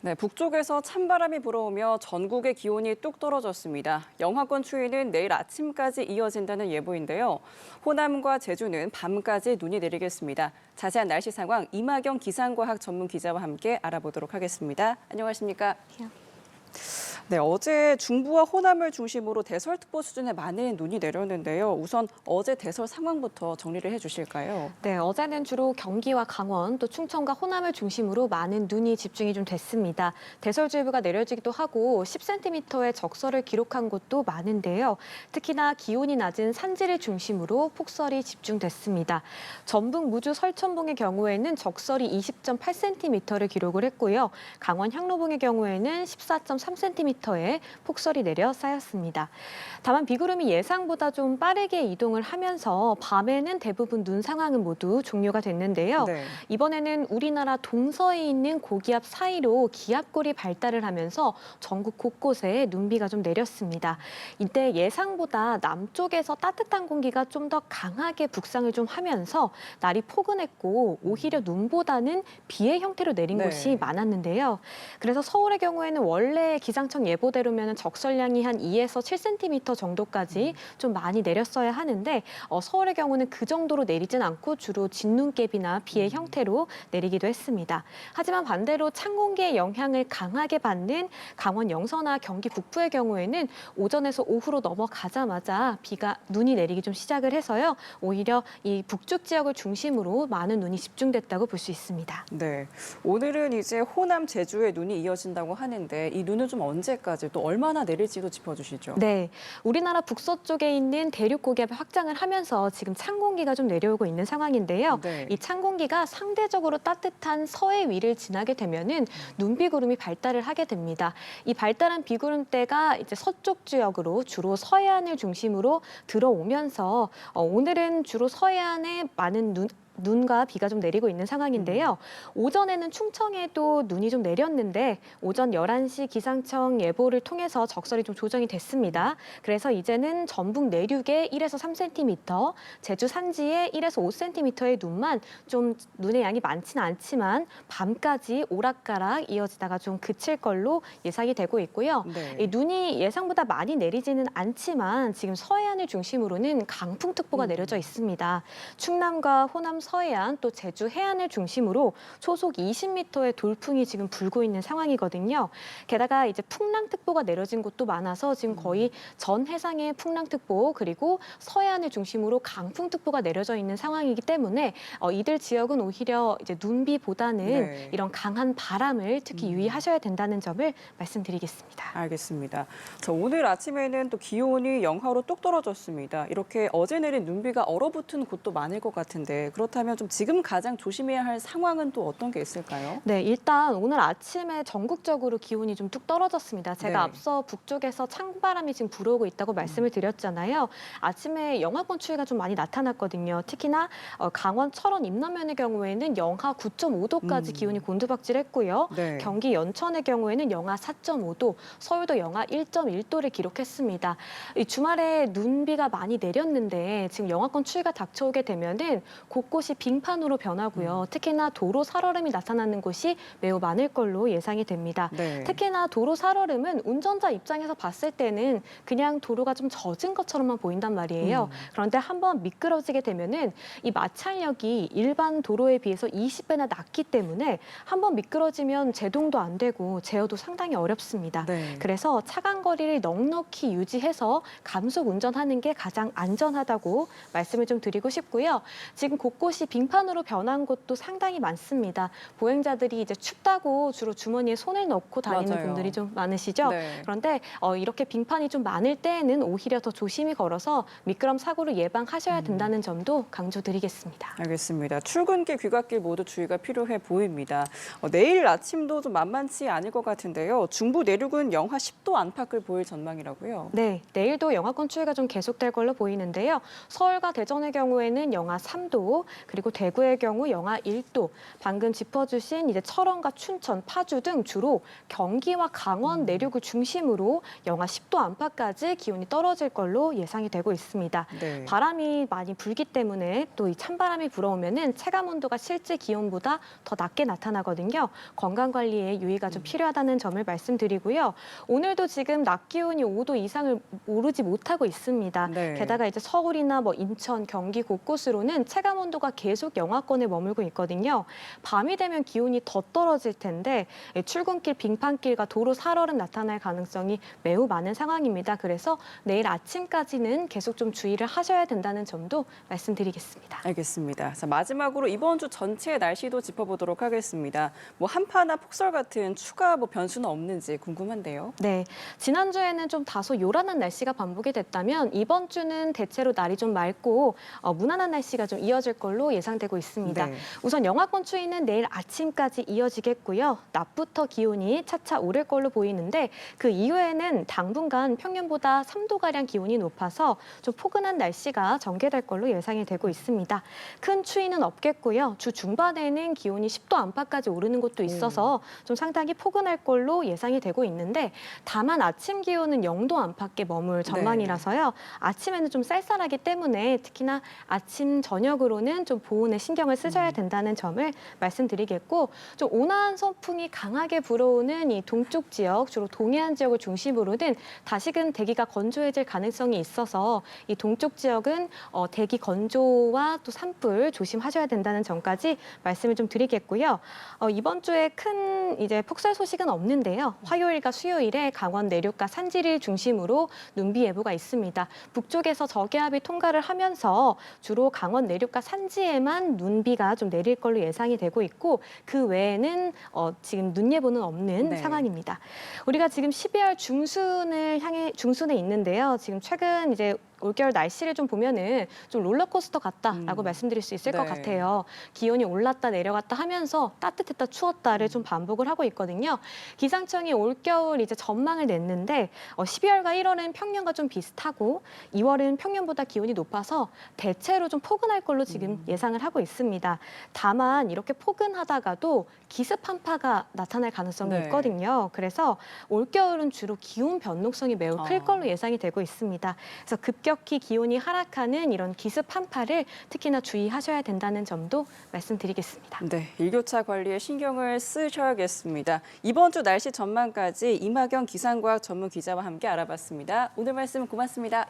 네, 북쪽에서 찬바람이 불어오며 전국의 기온이 뚝 떨어졌습니다. 영하권 추위는 내일 아침까지 이어진다는 예보인데요. 호남과 제주는 밤까지 눈이 내리겠습니다. 자세한 날씨 상황 이마경 기상과학 전문 기자와 함께 알아보도록 하겠습니다. 안녕하십니까? 네, 어제 중부와 호남을 중심으로 대설특보 수준의 많은 눈이 내렸는데요. 우선 어제 대설 상황부터 정리를 해주실까요? 네, 어제는 주로 경기와 강원, 또 충청과 호남을 중심으로 많은 눈이 집중이 좀 됐습니다. 대설주의보가 내려지기도 하고 10cm의 적설을 기록한 곳도 많은데요. 특히나 기온이 낮은 산지를 중심으로 폭설이 집중됐습니다. 전북 무주 설천봉의 경우에는 적설이 20.8cm를 기록을 했고요. 강원 향로봉의 경우에는 14.3cm의 폭설이 내려 쌓였습니다. 다만 비구름이 예상보다 좀 빠르게 이동을 하면서 밤에는 대부분 눈 상황은 모두 종료가 됐는데요. 네. 이번에는 우리나라 동서에 있는 고기압 사이로 기압골이 발달을 하면서 전국 곳곳에 눈비가 좀 내렸습니다. 이때 예상보다 남쪽에서 따뜻한 공기가 좀 더 강하게 북상을 좀 하면서 날이 포근했고 오히려 눈보다는 비의 형태로 내린 네. 곳이 많았는데요. 그래서 서울의 경우에는 원래 기상청 예보대로면 적설량이 한 2에서 7cm 정도까지 좀 많이 내렸어야 하는데 서울의 경우는 그 정도로 내리진 않고 주로 진눈깨비나 비의 형태로 내리기도 했습니다. 하지만 반대로 찬 공기의 영향을 강하게 받는 강원 영서나 경기 북부의 경우에는 오전에서 오후로 넘어가자마자 눈이 내리기 좀 시작을 해서요. 오히려 이 북쪽 지역을 중심으로 많은 눈이 집중됐다고 볼 수 있습니다. 네, 오늘은 이제 호남, 제주에 눈이 이어진다고 하는데 이 눈은 좀 언제까지 또 얼마나 내릴지도 짚어주시죠. 네, 우리나라 북서쪽에 있는 대륙 고기압이 확장을 하면서 지금 찬 공기가 좀 내려오고 있는 상황인데요. 네. 이 찬 공기가 상대적으로 따뜻한 서해 위를 지나게 되면은 눈비구름이 발달을 하게 됩니다. 이 발달한 비구름대가 이제 서쪽 지역으로 주로 서해안을 중심으로 들어오면서 오늘은 주로 서해안에 많은 눈과 비가 좀 내리고 있는 상황인데요. 오전에는 충청에도 눈이 좀 내렸는데 오전 11시 기상청 예보를 통해서 적설이 좀 조정이 됐습니다. 그래서 이제는 전북 내륙에 1에서 3cm, 제주 산지에 1에서 5cm의 눈만 좀 눈의 양이 많지는 않지만 밤까지 오락가락 이어지다가 좀 그칠 걸로 예상이 되고 있고요. 네. 이 눈이 예상보다 많이 내리지는 않지만 지금 서해안을 중심으로는 강풍특보가 내려져 있습니다. 충남과 호남 서해안 또 제주 해안을 중심으로 초속 20m의 돌풍이 지금 불고 있는 상황이거든요. 게다가 이제 풍랑특보가 내려진 곳도 많아서 지금 거의 전 해상에 풍랑특보 그리고 서해안을 중심으로 강풍특보가 내려져 있는 상황이기 때문에 이들 지역은 오히려 이제 눈비보다는 네. 이런 강한 바람을 특히 유의하셔야 된다는 점을 말씀드리겠습니다. 알겠습니다. 자, 오늘 아침에는 또 기온이 영하로 뚝 떨어졌습니다. 이렇게 어제 내린 눈비가 얼어붙은 곳도 많을 것 같은데 그렇다면 좀 지금 가장 조심해야 할 상황은 또 어떤 게 있을까요? 네, 일단 오늘 아침에 전국적으로 기온이 좀 뚝 떨어졌습니다. 제가 네. 앞서 북쪽에서 찬바람이 지금 불어오고 있다고 말씀을 드렸잖아요. 아침에 영하권 추위가 좀 많이 나타났거든요. 특히나 강원 철원 임남면의 경우에는 영하 9.5도까지 기온이 곤두박질했고요. 네. 경기 연천의 경우에는 영하 4.5도, 서울도 영하 1.1도를 기록했습니다. 이 주말에 눈비가 많이 내렸는데 지금 영하권 추위가 닥쳐오게 되면은 곳곳이 빙판으로 변하고요. 특히나 도로 살얼음이 나타나는 곳이 매우 많을 걸로 예상이 됩니다. 네. 특히나 도로 살얼음은 운전자 입장에서 봤을 때는 그냥 도로가 좀 젖은 것처럼만 보인단 말이에요. 그런데 한번 미끄러지게 되면은 이 마찰력이 일반 도로에 비해서 20배나 낮기 때문에 한번 미끄러지면 제동도 안 되고 제어도 상당히 어렵습니다. 네. 그래서 차간 거리를 넉넉히 유지해서 감속 운전하는 게 가장 안전하다고 말씀을 좀 드리고 싶고요. 지금 곳곳이 빙판으로 변한 곳도 상당히 많습니다. 보행자들이 이제 춥다고 주로 주머니에 손을 넣고 다니는 맞아요. 분들이 좀 많으시죠. 네. 그런데 이렇게 빙판이 좀 많을 때에는 오히려 더 조심히 걸어서 미끄럼 사고를 예방하셔야 된다는 점도 강조드리겠습니다. 알겠습니다. 출근길, 귀갓길 모두 주의가 필요해 보입니다. 내일 아침도 좀 만만치 않을 것 같은데요. 중부 내륙은 영하 10도 안팎을 보일 전망이라고요. 네, 내일도 영하권 추위가 좀 계속될 걸로 보이는데요. 서울과 대전의 경우에는 영하 3도, 그리고 대구의 경우 영하 1도, 방금 짚어주신 이제 철원과 춘천, 파주 등 주로 경기와 강원 내륙을 중심으로 영하 10도 안팎까지 기온이 떨어질 걸로 예상이 되고 있습니다. 네. 바람이 많이 불기 때문에 또 이 찬바람이 불어오면은 체감 온도가 실제 기온보다 더 낮게 나타나거든요. 건강 관리에 유의가 좀 필요하다는 점을 말씀드리고요. 오늘도 지금 낮 기온이 5도 이상을 오르지 못하고 있습니다. 네. 게다가 이제 서울이나 뭐 인천, 경기 곳곳으로는 체감 온도가 계속 영하권에 머물고 있거든요. 밤이 되면 기온이 더 떨어질 텐데 출근길 빙판길과 도로 살얼음 나타날 가능성이 매우 많은 상황입니다. 그래서 내일 아침까지는 계속 좀 주의를 하셔야 된다는 점도 말씀드리겠습니다. 알겠습니다. 자, 마지막으로 이번 주 전체의 날씨도 짚어보도록 하겠습니다. 뭐 한파나 폭설 같은 추가 변수는 없는지 궁금한데요. 네, 지난주에는 좀 다소 요란한 날씨가 반복이 됐다면 이번 주는 대체로 날이 좀 맑고 무난한 날씨가 좀 이어질 걸로 예상되고 있습니다. 네. 우선 영하권 추위는 내일 아침까지 이어지겠고요. 낮부터 기온이 차차 오를 걸로 보이는데 그 이후에는 당분간 평년보다 3도가량 기온이 높아서 좀 포근한 날씨가 전개될 걸로 예상이 되고 있습니다. 큰 추위는 없겠고요. 주 중반에는 기온이 10도 안팎까지 오르는 곳도 있어서 좀 상당히 포근할 걸로 예상이 되고 있는데 다만 아침 기온은 0도 안팎에 머물 전망이라서요. 아침에는 좀 쌀쌀하기 때문에 특히나 아침 저녁으로는 좀 보온에 신경을 쓰셔야 된다는 점을 말씀드리겠고 좀 온화한 선풍이 강하게 불어오는 이 동쪽 지역, 주로 동해안 지역을 중심으로는 다시금 대기가 건조해질 가능성이 있어서 이 동쪽 지역은 대기 건조와 또 산불 조심하셔야 된다는 점까지 말씀을 좀 드리겠고요. 이번 주에 큰 이제 폭설 소식은 없는데요. 화요일과 수요일에 강원 내륙과 산지를 중심으로 눈비 예보가 있습니다. 북쪽에서 저기압이 통과를 하면서 주로 강원 내륙과 산지에만 눈비가 좀 내릴 걸로 예상이 되고 있고 그 외에는 지금 눈 예보는 없는 네. 상황입니다. 우리가 지금 12월 중순에 있는데요. 지금 최근 이제 올겨울 날씨를 좀 보면은 좀 롤러코스터 같다라고 말씀드릴 수 있을 것 네. 같아요. 기온이 올랐다 내려갔다 하면서 따뜻했다 추웠다를 좀 반복을 하고 있거든요. 기상청이 올겨울 이제 전망을 냈는데 12월과 1월은 평년과 좀 비슷하고 2월은 평년보다 기온이 높아서 대체로 좀 포근할 걸로 지금 예상을 하고 있습니다. 다만 이렇게 포근하다가도 기습 한파가 나타날 가능성이 네. 있거든요. 그래서 올겨울은 주로 기온 변동성이 매우 클 아. 걸로 예상이 되고 있습니다. 그래서 급격히 기온이 하락하는 이런 기습 한파를 특히나 주의하셔야 된다는 점도 말씀드리겠습니다. 네, 일교차 관리에 신경을 쓰셔야겠습니다. 이번 주 날씨 전망까지 이마경 기상과학 전문 기자와 함께 알아봤습니다. 오늘 말씀 고맙습니다.